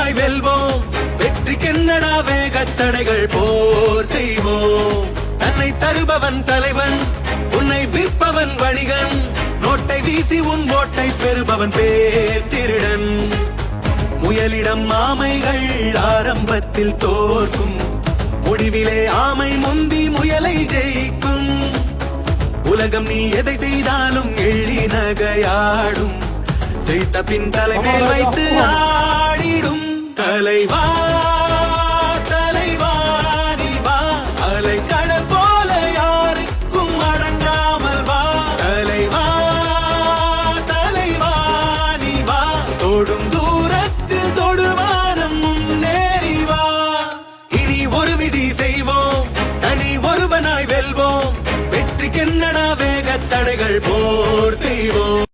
ஒருவனாய் வெல்வோம், வெற்றிக்கென்னடா வேகத்தடைகள் போர் செய்வோம். தன்னை தருபவன் தலைவன், உன்னை விற்பவன் வணிகன், நோட்டை வீசி உன் ஓட்டை பெறுபவன் பேர் திருடன். முயலிடம் ஆமைகள் ஆரம்பத்தில் தோற்கும், முடிவிலே ஆமை முந்தி முயலை ஜெயிக்கும். உலகம் நீ எதை செய்தாலும் எள்ளி நகையாடும், ஜெயித்த பின் தலைமேல் வைத்து ஆடிடும். தலைவா தலைவா நீ வா, அலை கடல் போல யாருக்கும் அடங்காமல் வா. தலைவா தலைவா நீ வா, தொடும் தூரத்தில் தொடுவானம் முன்னேறி வா. இனி ஒரு விதி செய்வோம், தனி ஒருவனாய் வெல்வோம், வெற்றிக்கென்னடா வேகத்தடைகள் போர் செய்வோம்.